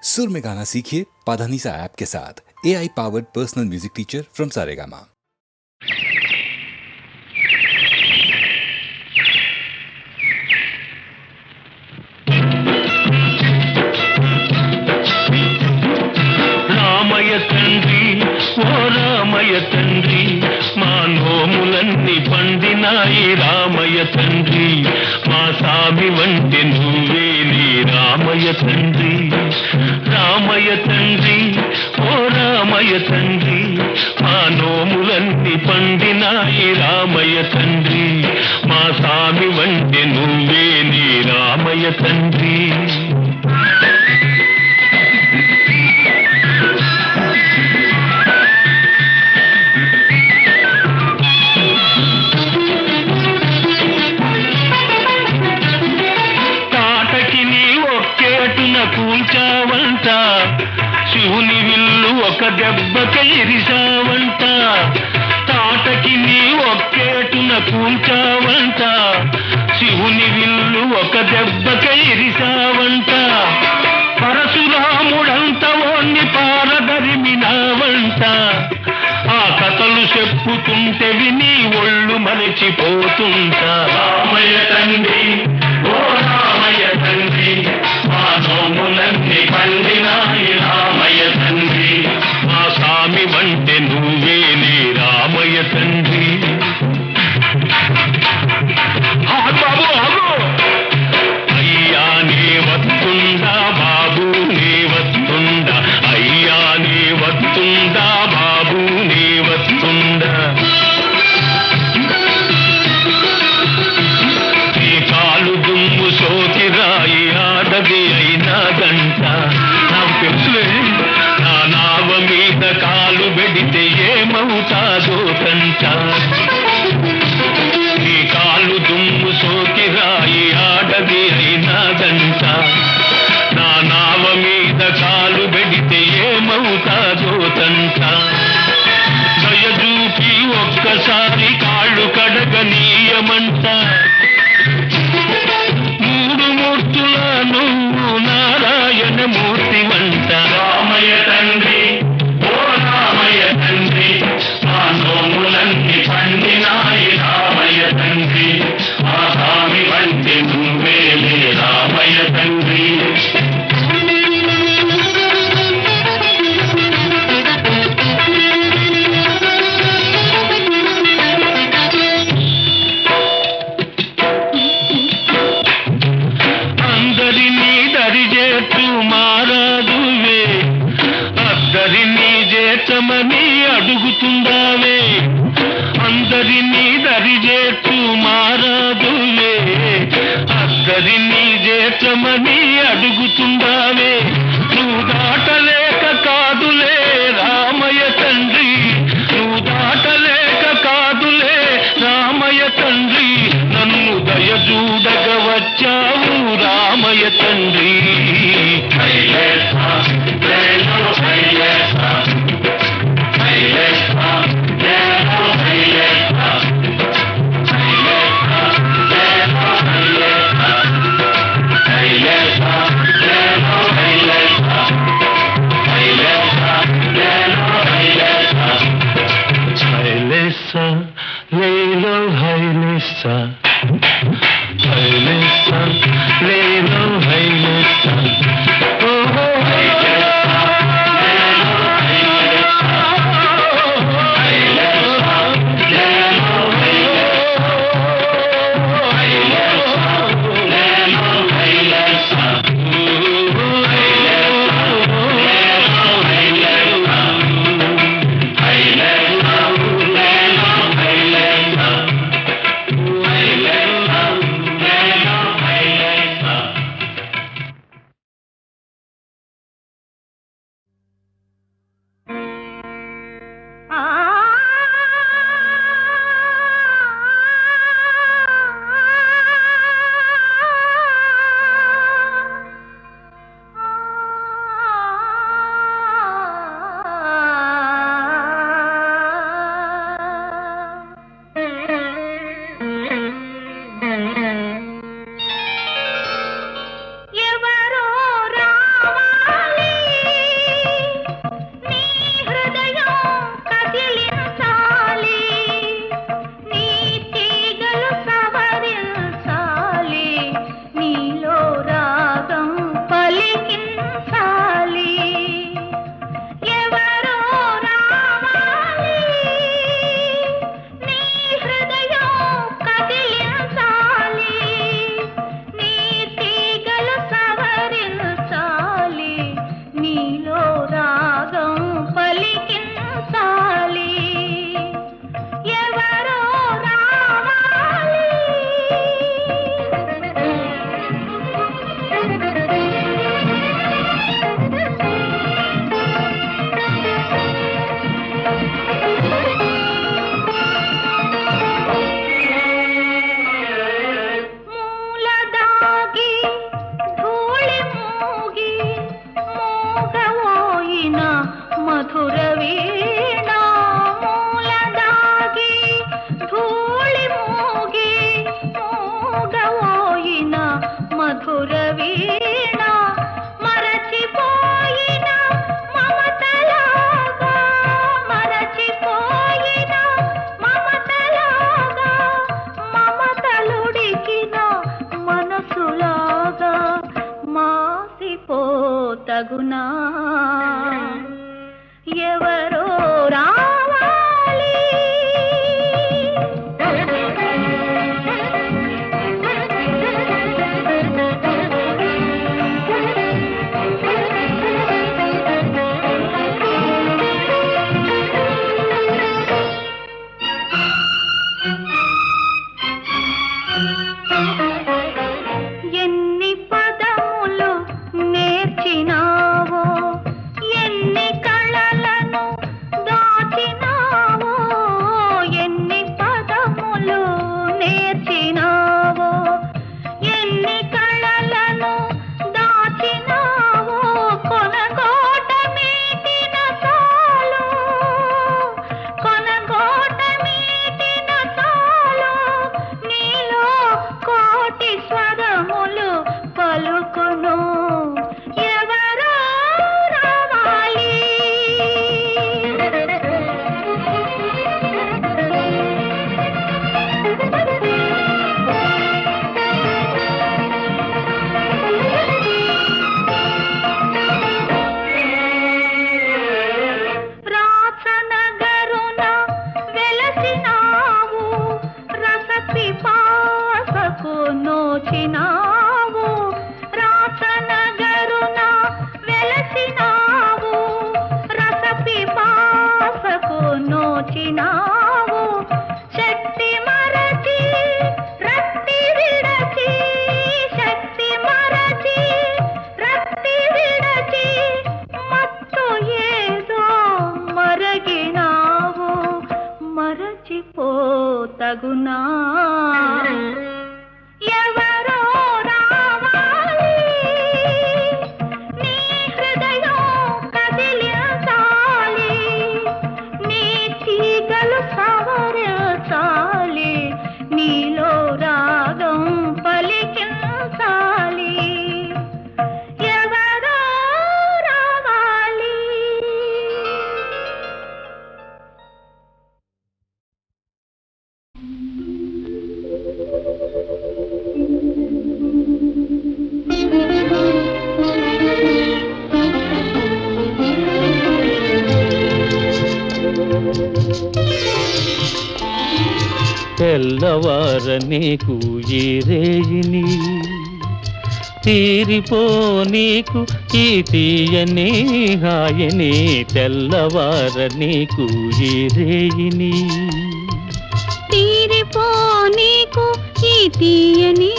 सुर में गाना सीखिए पाधानीसा ऐप के साथ। AI powered personal music teacher from Saregama. Ramayya తండ్రి ఓ రామయ్య తండ్రి మా నోములన్నీ పండినాయి రామయ్య తండ్రి మా సామి వంటి నువ్వేలి రామయ్య తండ్రి రామయ్య తండ్రి ఓ రామయ్య తండ్రి మా నోములన్నీ పండినాయి రామయ్య తండ్రి మా సామి వంటి నువ్వేలి రామయ్య తండ్రి కూల్చావంట శివుని విల్లు ఒక దెబ్బకి ఇరిసావంట తాటకి నీ ఒక్కేటున కూల్చావంట శివుని విల్లు ఒక దెబ్బకి ఇరిసావంట పరశురాముడంత ఓన్ని పారదరిమినావంట ఆ కథలు చెప్పుతుంటే విని ఒళ్ళు మరచిపోతుంటా రామయ్య తండ్రి ఓ రామయ్య తండ్రి మా నోములన్నీ పండినాయి రామయ్య తండ్రి మా స్వామి వంటి నువ్వేలే రామయ్య తండ్రి బాబు అయ్యా నీ వస్తుందా బాబు నీ వస్తుందా అయ్యా నీ వస్తుందా బాబు నీ వస్తుందా ఈ కాలు దుమ్ము సోకి రాయి ఆడది అయినాదంట నాకు తెలుసులే నా నావ మీద కాలు పెడితే ఏమవుతాదో కంట ఈ కాలు దుమ్ము సోకి రాయి ఆడది అయినాదంట నా నావ మీద కాలు పెడితే ఏమవుతాదో తంట దయచూపి ఒక్కసారి కాళ్ళు కడగనీయమంట మూడు మూర్తుల నువ్వు నారాయణ మూర్తి వంట రామయ్య తండ్రి ఓ రామయ్య తండ్రి మా నోములన్నీ పండినాయి రామయ్య తండ్రి మా స్వామి వంటి నువ్వేలే రామయ్య తండ్రి అందరినీ దరిజేట్టు మారాదువే అద్దరినీ చేతమని అడుగుతుందావే అందరినీ దరిజేట్టు మారాదువే అద్దరినీ చేతమని అడుగుతుందావే నువ్వు దాటలేక కాదులే రామయ్య తండ్రి నువ్వు దాటలేక కాదులే రామయ్య తండ్రి నన్ను దయచూడగ వచ్చావు రామయ్య తండ్రి లేలో హైలేసా హైలేసా లేలో హైలేసా మధుర వీణా మూలదాగి ధూళి మూగి మూగవోయిన మధుర వీణ మరచిపోయిన మమతలాగా మరచిపోయిన మమతలాగా మమతలుడికిన మనసులాగా మాసిపోతగునా ఎవరో రావాలి ఎన్ని పదములు నేర్చినావో ఎన్ని కళలను దాచినావో ఎన్ని పదములు నేర్చినావో ఎన్ని కళలను దాచినావో కొనగోట మీటిన చాలు కొనగోట మీటిన చాలు నీలో కోటి స్వరములు పలుకును ఎవరో రావాలి రాచనగరున వెలసినావు రస పిపాసకు నోచినావు రాచనగరున వెలసినావు రస పిపాసకు నోచినావు శక్తి మరచి రక్తి విడచి శక్తి మరచి రక్తి విడచి మత్తు ఏదో మరగినావు మరచిపోతగునా ఎవరో రావాలి నీ హృదయం కదిలించాలి నీ తీగలు సవరించాలి నీలో రాగం పలికించాలి ఎవరో రావాలి తెల్లవార నీకు ఈ రేయిని తీరిపో నీకు ఈ తీయని హాయని తెల్లవార నీకు ఈ రేయిని తీరిపో నీకు ఈ తీయని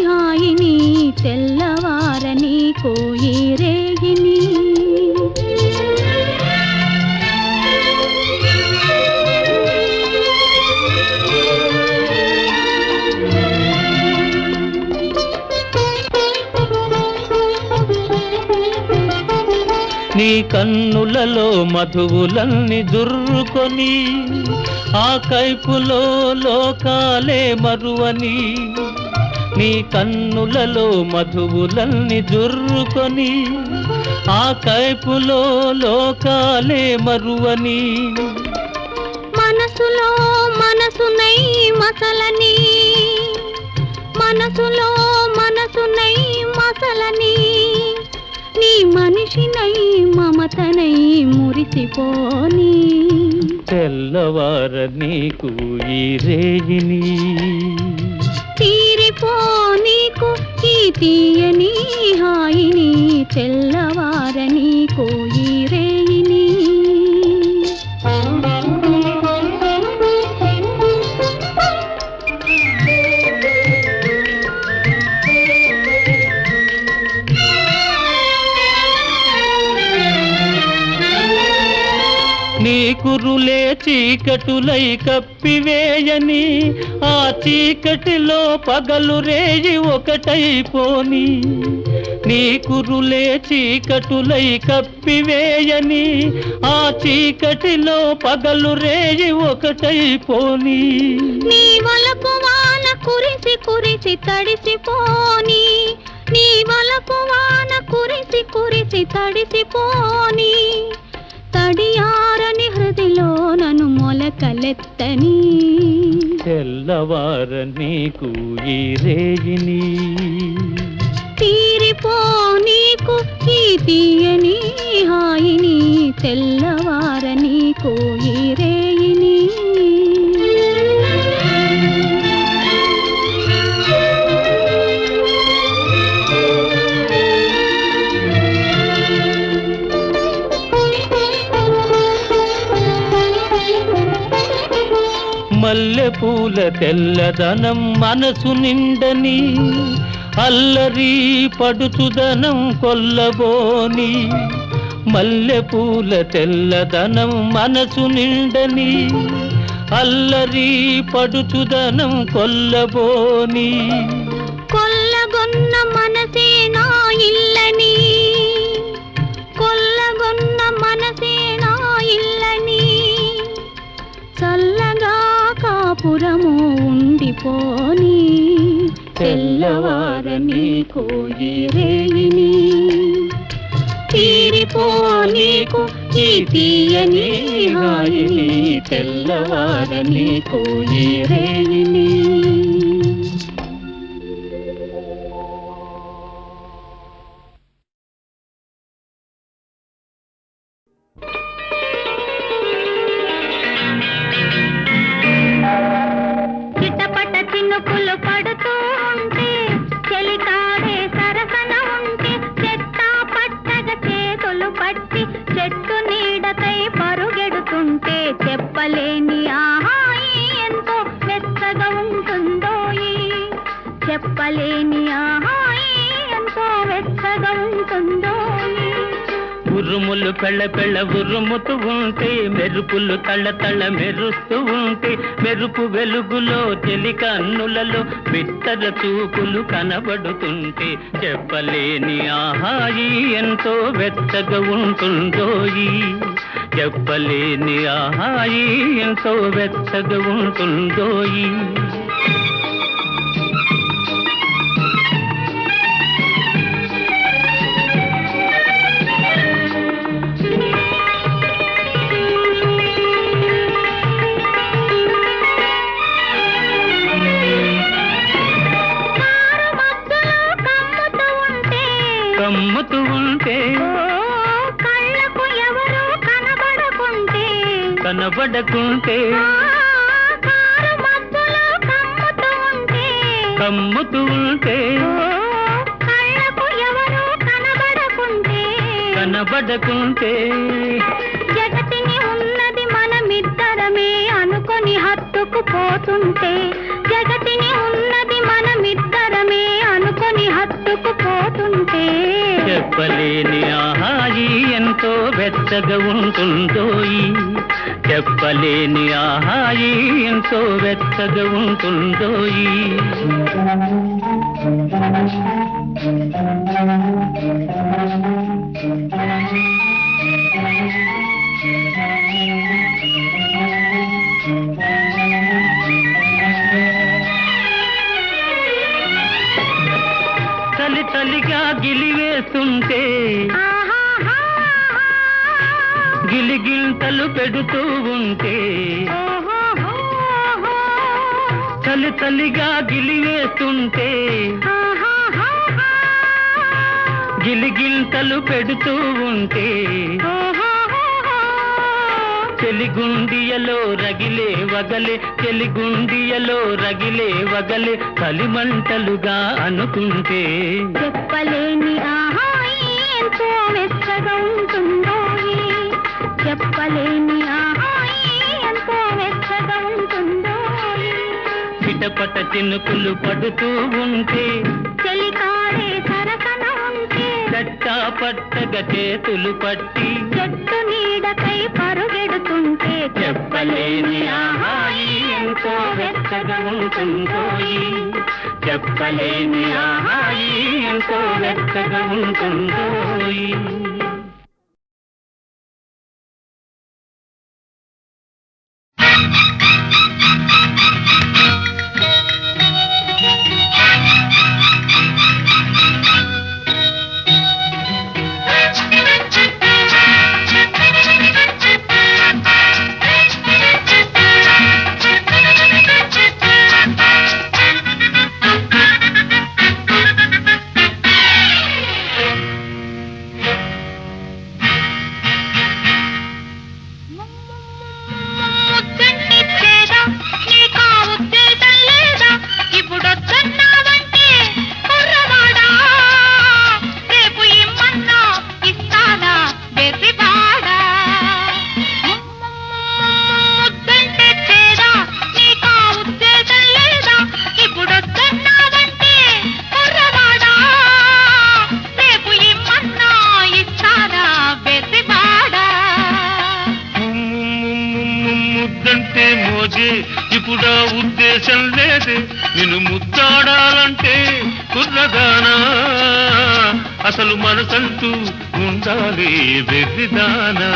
హాయిని తెల్లవార నీకు ఈ రేగిని నీ కన్నులలో మధువులన్నీ దుర్రుకొని ఆ కైపులో లోకాలే మరువని నీ కన్నులలో మధువులన్నీ దుర్రుకొని ఆ కైపులో లోకాలే మరువని మనసులో మనసునై మసలని మనసులో మనసునై మసలని నీ మనిషినై మమతనై మురిసిపోని తెల్లవార నీకు ఈ రేయిని తీరిపో నీకు ఈ తీయని హాయిని తెల్లవార నీకు ఈ రేయిని నీ కురులే చీకటులై కప్పివేయని ఆ చీకటిలో పగలు రేయి ఒకటైపోని నీ కురులే చీకటులై కప్పివేయని ఆ చీకటిలో పగలు రేయి ఒకటైపోని నీ వలపు వాన కురిసి కురిసి తడిసిపోని నీ వలపు వాన కురిసి కురిసి తడిసిపోని తడియారని హృదిలో నన్ను మొలకలెత్తని తెల్లవార నీకు ఈ రేయిని తీరిపో నీకు ఈ తీయని హాయిని తెల్లవార నీకు ఈ రేయిని మల్లెపూల తెల్లదనం మనసు నిండని అల్లరి పడుచుదనం కొల్లబోని మల్లెపూల తెల్లదనం మనసు నిండని అల్లరి పడుచుదనం కొల్లబోని కొల్లగొన్న మనసే నా ఇల్లని కొల్లగొన్న మనసే నా ఇల్లని చల్లగా కాపురము ఉండిపోని తెల్లవార నీకు ఈ రేయిని తీరిపో నీకు ఈ తీయని హాయిని తెల్లవార నీకు ఈ రేయిని చిటపట చినుకులు పడుతూ ఉంటే చెలికాడే సరసన ఉంటే చెట్టా పట్టగ చేతులు పట్టి చెట్టు నీడకై పరుగెడుతుంటే చెప్పలేని ఆహాయి ఎంతో వెచ్చగా ఉంటుందోయి చెప్పలేని ఆహాయి ఎంతో వెచ్చగా ఉంటుందోయి ఉరుములు పెళ్ళ పెళ్ళ ఉరుముతూ ఉంటే మెరుపులు తళ్ళ తళ్ళ మెరుస్తూ ఉంటే మెరుపు వెలుగులో చెలి కన్నులలో బిత్తర చూపులు కనబడుతుంటే చెప్పలేని ఆహాయి ఎంతో వెచ్చగా ఉంటుందోయి చెప్పలేని ఆహాయి ఎంతో వెచ్చగా ఉంటుందోయి కమ్ముతూ ఉంటే కళ్ళకు ఎవరు కనబడకుంటే కనబడకుంటే కారు మధ్యలో కమ్ముతూ ఉంటే కమ్ముతూ ఉంటే కళ్ళకు ఎవరు కనబడకుంటే కనబడకుంటే జగతిని ఉన్నది మనమిద్దరమే అనుకొని హత్తుకుపోతుంటే జగతిని ఉన్నది మనమిద్దరమే అనుకొని హత్తుకుపోతుంటే చెప్పలేని ఆహాయి ఎంతో వెచ్చగా ఉంటుందోయి చెప్పలేని ఆహాయి ఎంతో వెచ్చగా ఉంటుందోయి చలి చలిగా గిలివేస్తుంటే గిలిగింతలు పెడుతూ ఉంటే చలి చలిగా గిలివేస్తుంటే గిలిగింతలు పెడుతూ ఉంటే చెలిగుండియలో రగిలే వగలే చెలిగుండియలో రగిలే వగలే కలిమంటలుగా అనుకుంటే చెప్పలేని ఆహాయి ఎంతో మెచ్చగా ఉంటుందోయి చెప్పలేని ఆహాయి ఎంతో మెచ్చగా ఉంటుందోయి చిటపట చినుకులు పడుతూ ఉంటే చెలికాడే సరసన ఉంటే చట్టా పట్టగా చేతులు పట్టి చెట్టు నీడకై పరుగెడుతుంటే చెప్పలేని ఆహాయి ఎంతో వెచ్చగా ఉంటుందోయి చెప్పలేని ఆహాయి ఎంతో వెచ్చగా ఉంటుందో. ఇప్పుడా ఉద్దేశం లేదే నిన్ను ముద్దాడాలంటే కుర్రదానా అసలు మనసంటూ ఉండాలి వెర్రిదానా.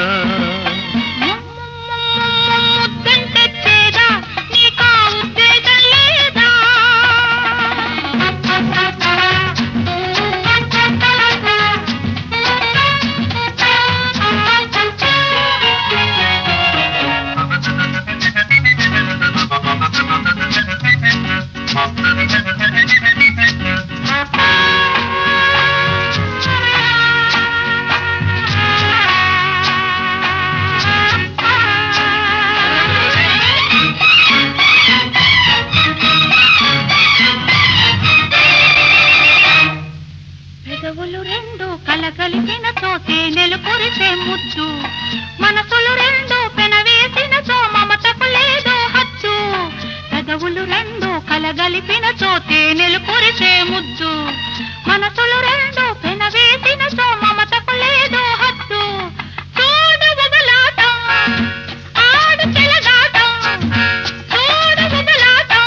పెదవులు రెండు కలగలిపిన తేనెలు కురిసే ముద్దు, మనసులు రెండు పెనవేసిన మమతకు లేదో హచ్చు. పెదవులు రెండు కలగలిపిన తేనెలు కురిసే ముద్దు, మనసులు రెండు పెనవేసిన మమతకు లేదో హచ్చు. చూడు బుబలాటం ఆడు చెలగాటం, చూడు బుబలాటం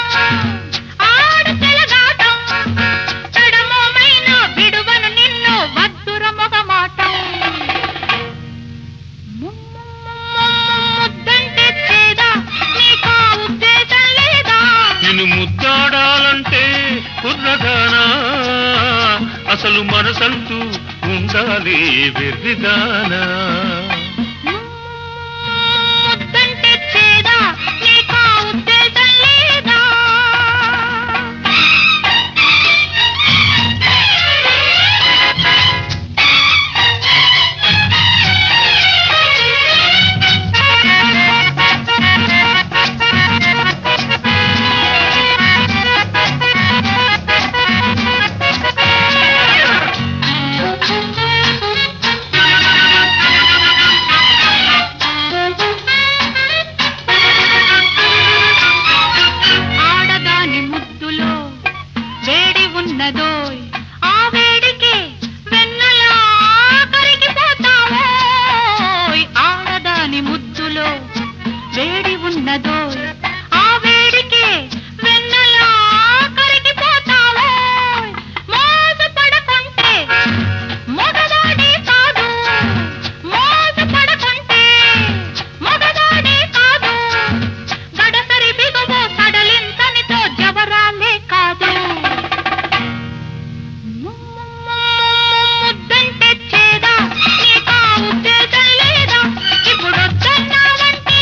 ఆడు చెలగాటం, తడమోమైన విడువను నిన్ను వద్దుర మొగమాటం. ముద్దంటే చేదా నీకా ఉద్దేశం లేదా నిన్ను ముద్దాడాలంటే కుర్రదానా అసలు మనసంటూ ఉండాలి వెర్రిదానా. ముద్దంటే చేదా నీకా ఉద్దేశం లేదా. ఆడదాని ముద్దులో వేడి ఉన్నదోయ్, ఆ వేడికి వెన్నలా కరిగిపోతావోయ్. ఆడదాని ముద్దులో వేడి ఉన్నదోయ్, ఆ వేడికి వెన్నలా కరిగిపోతావోయ్. మోజు పడకుంటే మగవాడే కాదు, మోజు పడకుంటే మగవాడే కాదు, గడసరి బిగువు సడలింతనితో జవరాలే కాదు. ముద్దంటే చేదా నీకా ఉద్దేశం లేదా. ఇప్పుడొద్దన్నావంటే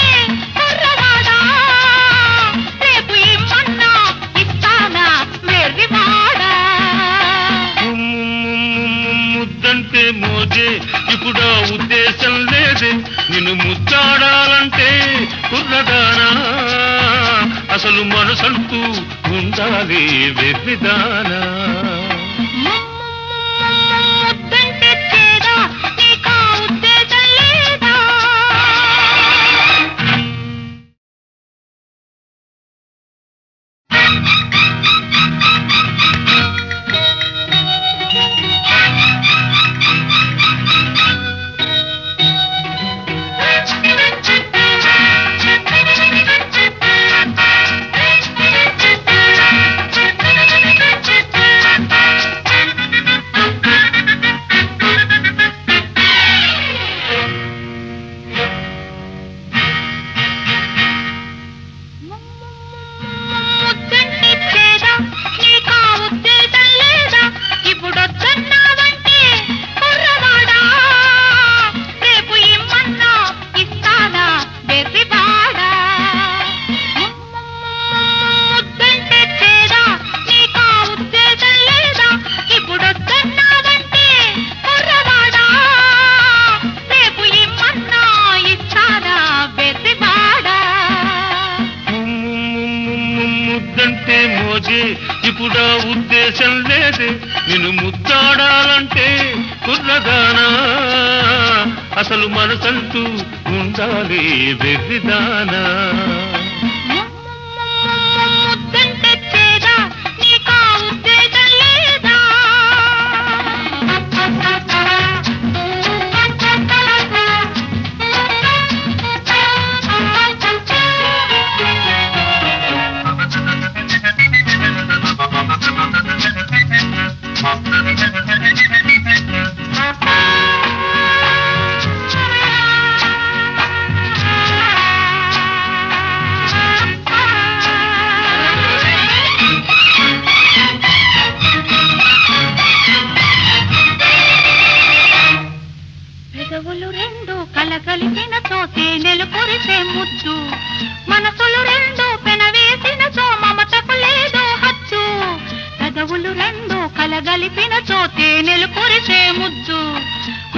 కుర్రవాడా, రేపు ఇమ్మన్నా ఇస్తానా వెర్రివాడా. ముద్దంటే మోజే ఇప్పుడా ఉద్దేశం లేదే నిన్ను ముద్దాడాలంటే కుర్రదానా అసలు మనసంటూ ఉండాలి వెర్రిదానా. ముద్దంటే చేదా నీకా ఉద్దేశం లేదా. కుర్రదానా అసలు మనసంటూ ఉండాలి వెర్రిదానా ముద్దంటే చేదా నీకా ఉద్దేశం లేదా పెదవులు రెండు కలగలిపిన తోతే నెలు కురిసే ముద్దు మనసులు రెండు పెనవేసిన తో మమతకు లేదు హద్దు పెదవులు రెండు కలగలిపిన తోతే నెలు కురిసే ముద్దు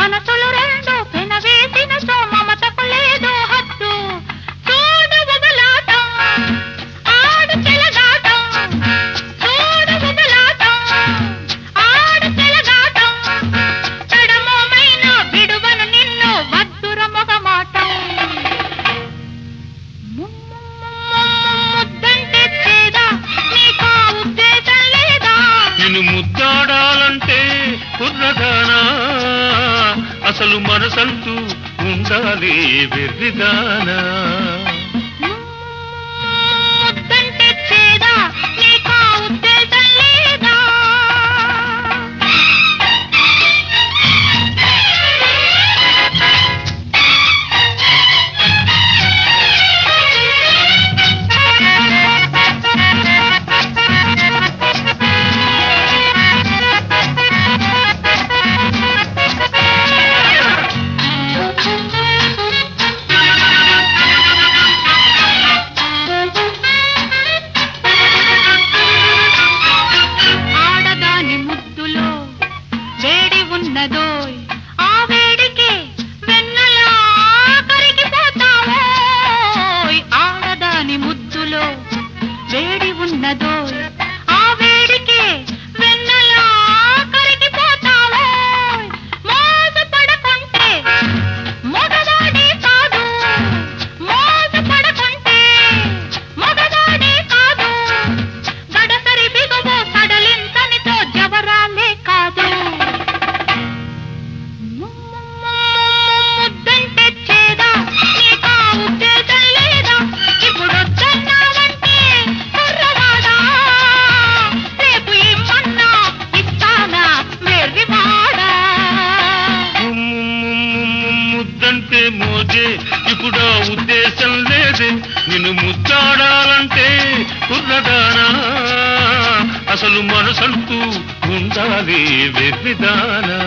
మనసులు రెండు పెనవేసిన తో మమతకు లేదు హద్దు చూడు బుబలాటం ఆడు చెలగాటం చూడు బుబలాటం ఆడు చెలగాటం తడమోమైన విడువను నిన్ను వద్దుర మొగమాటం ముద్దంటే చేదా నీకా ఉద్దేశం లేదా నిన్ను ముద్దాడాలంటే కుర్రదానా అసలు మనసంటూ ఉండాలి వెర్రిదానా ముద్దంటే చేదా నీకా ఉద్దేశం లేదా ఆడదాని ముద్దులో వేడి ఉన్నదోయ్ ఆ వేడికి వెన్నెలా కరిగిపోతావోయ్ ఆడదాని ముద్దులో వేడి ఉన్నదోయ్ ఆ వేడికి వెన్నెలా కరిగిపోతావోయ్ మోసపడకుంటే మగవాడే కాదు మోసపడకుంటే మగవాడే కాదు గడసరి బిగువు సడలించనితో జవరాలే కాదు ముద్దంటే చేదా నీకా ఉద్దేశం లేదా ఇప్పుడు వద్దన్నావంటే కుర్రవాడా రేపు ఇమ్మన్నా ఇస్తానా వెర్రివాడా ముద్దంటే మోజే ఇప్పుడు ఉద్దేశం లేదే నిన్ను ముద్దాడాలంటే కుర్రదానా అసలు మనసంటూ ఉండాలి వెర్రిదానా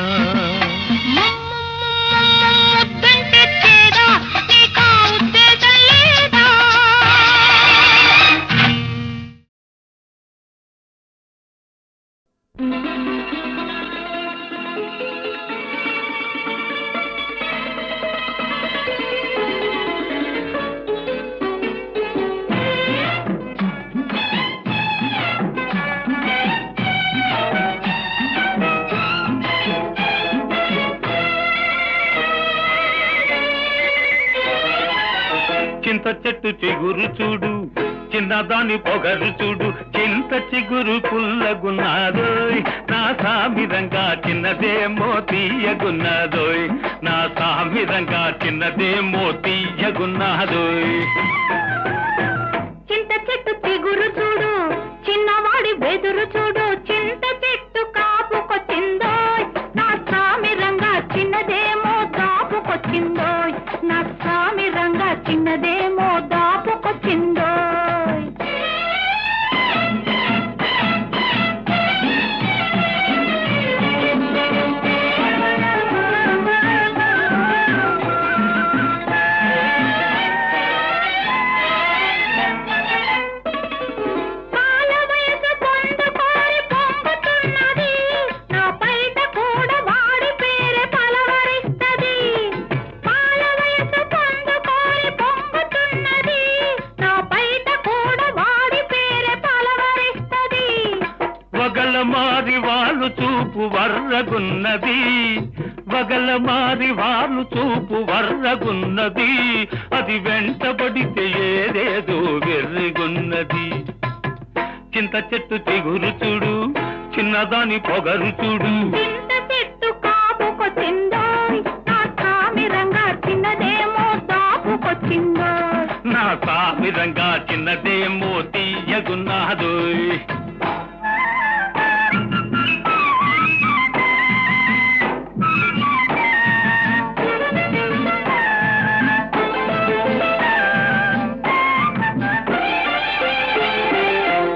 ముద్దంటే చేదా నీకా ఉద్దేశం లేదా చింత చెట్టు చిగురు చూడు చిన్నదాని పొగరు చూడు చింత చిగురు పుల్లగున్నాదోయ్ నా సామిరంగా చిన్నదేమో తీయగున్నాదోయ్ నా సామిరంగా చిన్నదేమో తీయగున్నాదోయ్ చింత చెట్టు చిగురు చూడు చిన్నవాడి బెదురు చూడు చింత చెట్టు కాపుకొచ్చిందోయ్ నా సామిరంగా చిన్నదేమో దాపుకొచ్చిందోయ్ నా సామిరంగా చిన్నదేమో దాపుకొచ్చిందోయ్ పాల వయసు పొందుకోరి పొంగుతున్నది నా పైట కూడా వాడి పేరే పలవరిస్తది పాల వయసు పొందుకోరి పొంగుతున్నది నా పైట కూడా వాడి పేరే పలవరిస్తది వగల మారి వాళ్ళు చూపు వర్రగున్నది వగల మారి వాళ్ళు చూపు వర్రగున్నది, అది వెంటబడితే ఏదేదో వెర్రిగున్నది. చింత చెట్టు చిగురు చూడు, చిన్నదాని పొగరు చూడు. చింత చెట్టు కాపుకొచ్చిందోయ్, నా సామిరంగా చిన్నదేమో దాపుకొచ్చిందోయ్. నా సామిరంగా చిన్నదేమో తీయగున్నాదోయ్.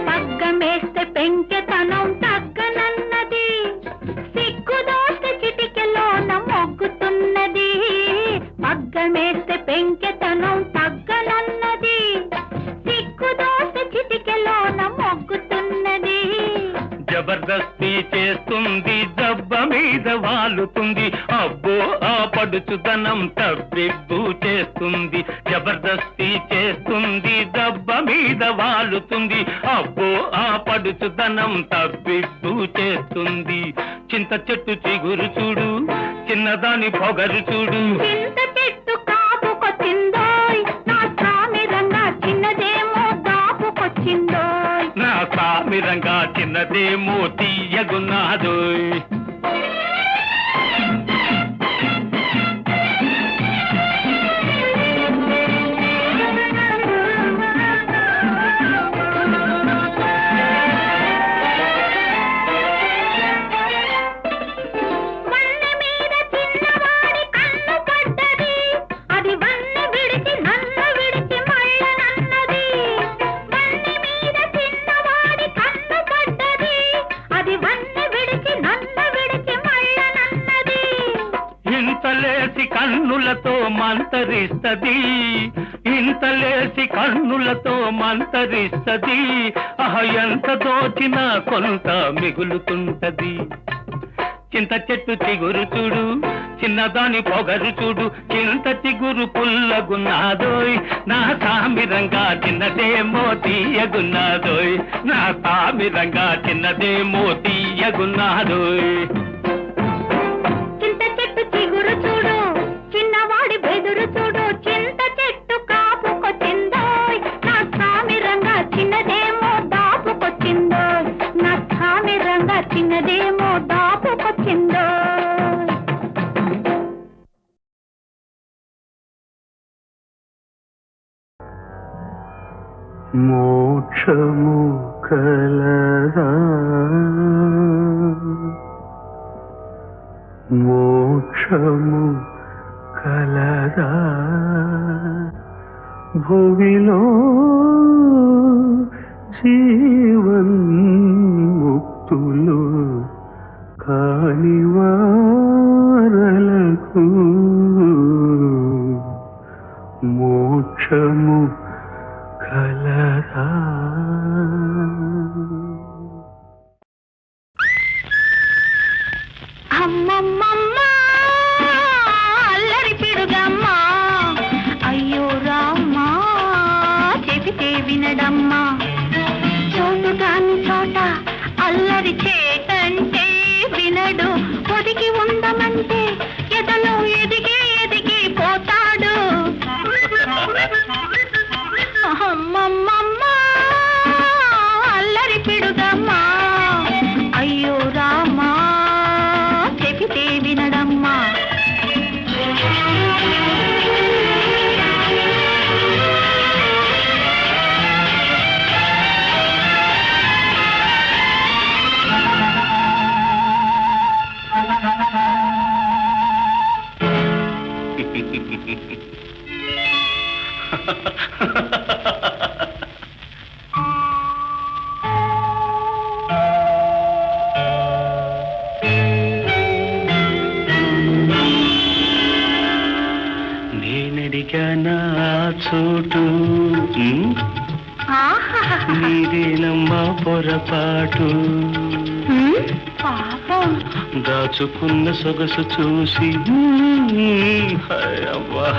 పగ్గమేస్తే పెంకెతనం తగ్గనన్నది, సిగ్గుదోస్తే చిటికెలోన మొగ్గుతున్నది. పగ్గమేస్తే పెంకెతనం తగ్గనన్నది, సిగ్గుదోస్తే చిటికెలోన మొగ్గుతున్నది. జబర్దస్తి చేస్తుంది, దెబ్బ మీద వాలుతుంది, అబ్బో ఆ పడుచుదనం తబ్బిబ్బు చేస్తుంది. జబర్దస్తి చేస్తుంది, దెబ్బ మీద వాలుతుంది, అబ్బో ఆ పడుచుదనం తబ్బిబ్బు చేస్తుంది. చింత చెట్టు చిగురు చూడు, చిన్నదాని పొగరు చూడు. చింత చెట్టు కాపుకొచ్చిందోయ్, నా సామిరంగా చిన్నదేమో దాపుకొచ్చిందోయ్. నా సామిరంగా చిన్నదేమో తీయగున్నాదోయ్. వన్నె మీద చిన్నవాడి కన్ను పడ్డది, అది వన్నె విడిచి నన్ను విడిచి మళ్ళనన్నది. వన్నె మీద చిన్నవాడి కన్ను పడ్డది, అది వన్నె విడిచి నన్ను విడిచి మళ్ళనన్నది. ఇంతలేసి కన్నులతో మంతరిస్తది, ఇంతలేసి కన్నులతో మంతరిస్తది, ఎంత దోచినా కొంత మిగులుతుంటది. చింత చెట్టు చిగురు చూడు, చిన్నదాని పొగరు చూడు. చింత చిగురు పుల్లగున్నాదోయ్, నా సామిరంగా చిన్నదేమో తీయగున్నాదోయ్. నా సామిరంగా చిన్నదేమో తీయగున్నాదోయ్. చింత చెట్టు చిగురు చూడు, చిన్నవాడి బెదురు చూడు. చింత చెట్టు కాపుకొచ్చిందోయ్, నా సామిరంగా చిన్నదేమో దాపుకొచ్చిందోయ్. నా సామిరంగా చిన్నదేమో దాపుకొచ్చిందోయ్. మోక్షము కలదా, మోక్షము కలదా, భువిలో జీవన్ముక్తులు కానివారలకు మోక్షము కలదా. అమ్మమ్మమ్మ అల్లరి పిడుగమ్మా, అయ్యో రామ్మా చెబితే వినడమ్మా. చోటు కాని చోట అల్లరి చేటంటే వినడు, ఒదిగి ఉండమంటే ఎదలో ఎదిగి ఎదిగి పోతాడు. అమ్మమ్మమ్మ అల్లరి పిడుగమ్మా, అయ్యో రామా చెబితే వినడమ్మా. నేనడిగానా చోటు నీదేనమ్మా పొరపాటు, పాపం దాచుకున్న సొగసు చూసి అవ్వా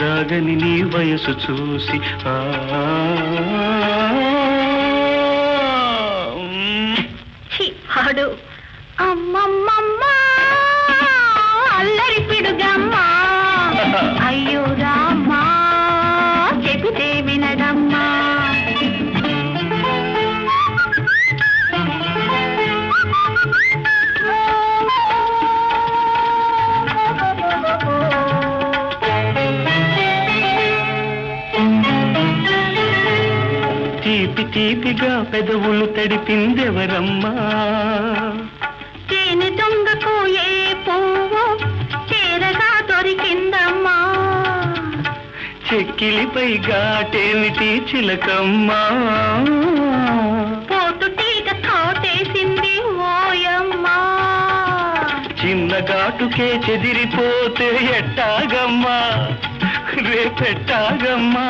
దాగని నీ వయసు చూసి ఆడు అమ్మమ్మమ్మ పిడుగమ్మా అయ్యో రామా చెబితే వినడమ్మా తీపి తీపిగా పెదవులు తడిపిందెవరమ్మా తేనె దొంగకు ఏ పువ్వు చేరగా దొరికిందమ్మా చెక్కిలిపై ఘాటేమిటి చిలకమ్మా పోటు తీగ తోటేసింది ఓయమ్మా చిన్న ఘాటుకే చెదిరిపోతే ఎట్టాగమ్మా రేపెట్టాగమ్మా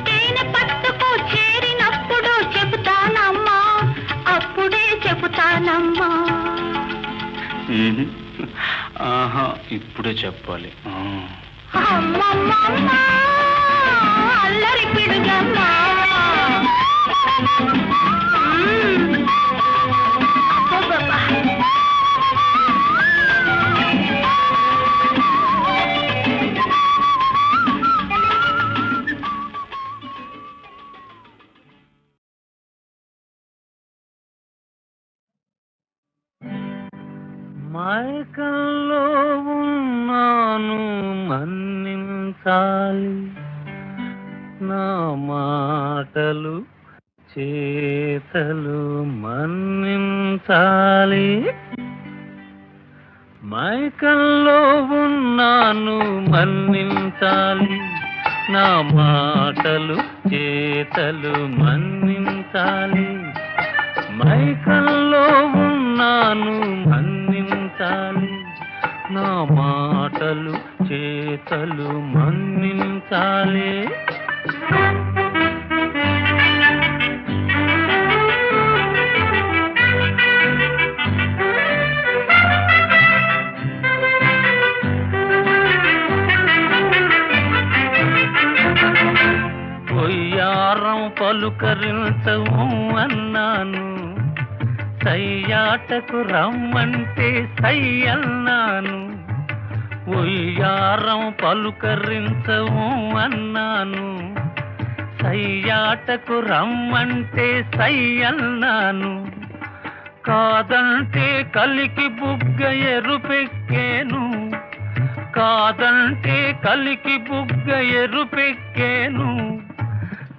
తేనె పట్టుకు చేరినప్పుడు చెబుతానమ్మా అప్పుడే చెబుతానమ్మా ఆహా ఇప్పుడే చెప్పాలి అమ్మమ్మమ్మ అల్లరి పిడుగమ్మా అబ్బబ్బబ్బా. మైకల్లో ఉన్నాను మన్నించాలి నా మాటలు చేతలు మన్నించాలి మైకల్లో ఉన్నాను మన్నించాలి నా మాటలు చేతలు మన్నించాలి మైకల్లో ఉన్నాను మన్నించాలి నా మాటలు చేతలు మన్నించాలి పొయ్యారం పలుకరించవు అన్నాను సయ్యాటకు రమ్మంటే సై అన్నాను ఉయ్యారం పలుకరించవు అన్నాను సయ్యాటకు రమ్మంటే సై అన్నాను కాదంటే కలికి బుగ్గ ఎరుపెక్కేను కాదంటే కలికి బుగ్గ ఎరుపెక్కేను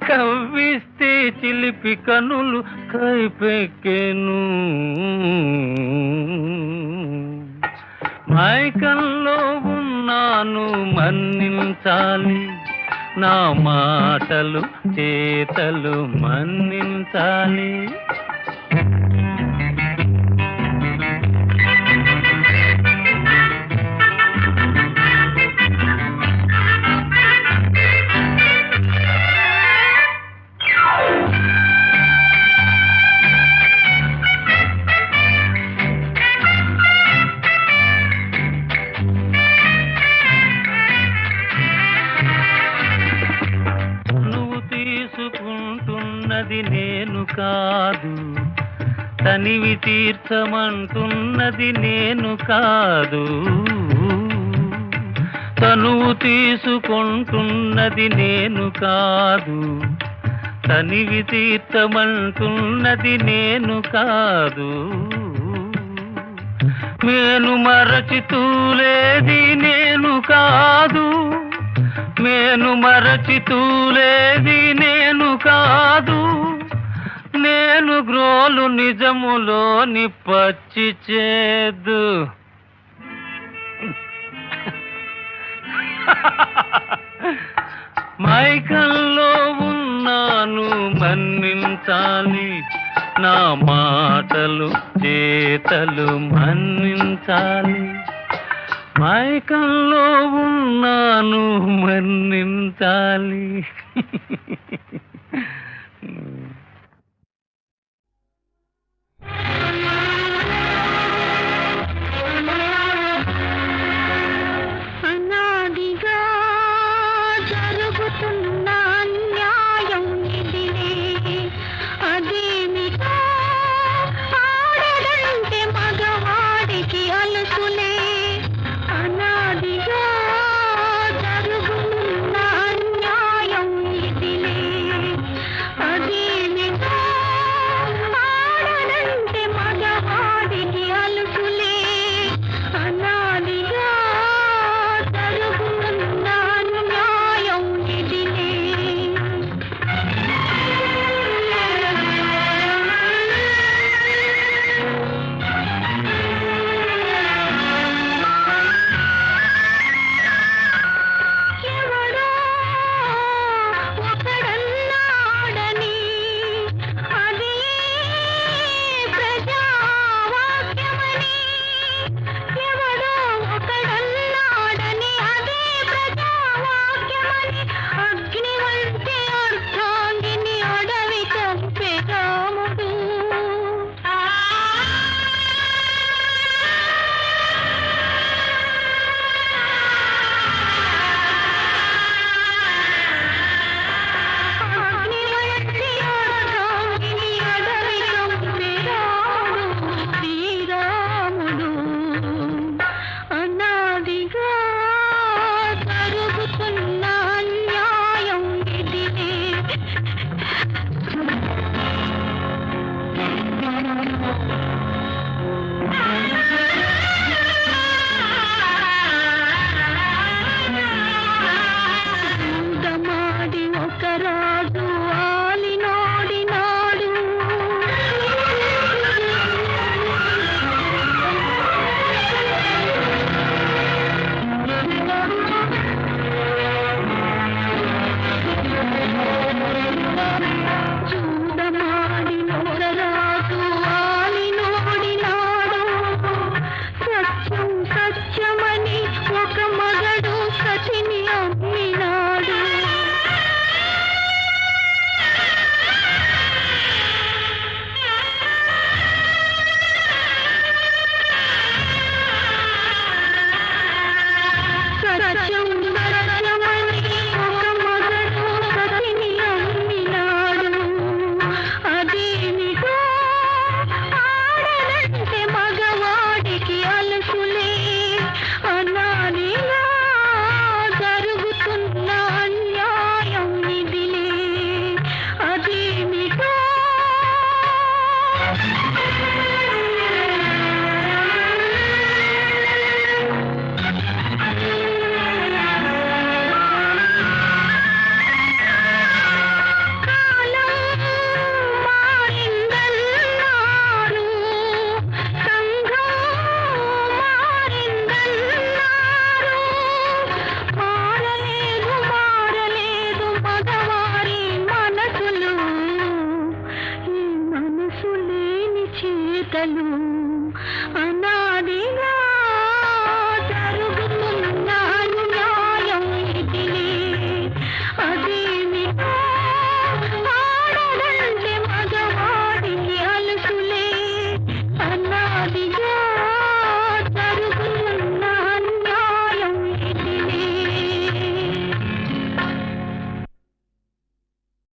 కవ్విస్తే చిలిపి కనులు కైపెక్కెను మైకంలో ఉన్నాను మన్నించాలి నా మాటలు చేతలు మన్నించాలి తీసుకుంటున్నది నేను కాదు తనివి తీర్చమంటున్నది నేను కాదు తనువు తీసుకుంటున్నది నేను కాదు తనివి తీర్చమంటున్నది నేను కాదు మేను మరచి తూలేది నేను కాదు మేను మరచి తూలేది నేను కాదు నేను గ్రోలు నిజములోని పచ్చి చేదు మైకంలో ఉన్నాను మన్నించాలి నా మాటలు చేతలు మన్నించాలి మైకంలో ఉన్నాను మన్నించాలి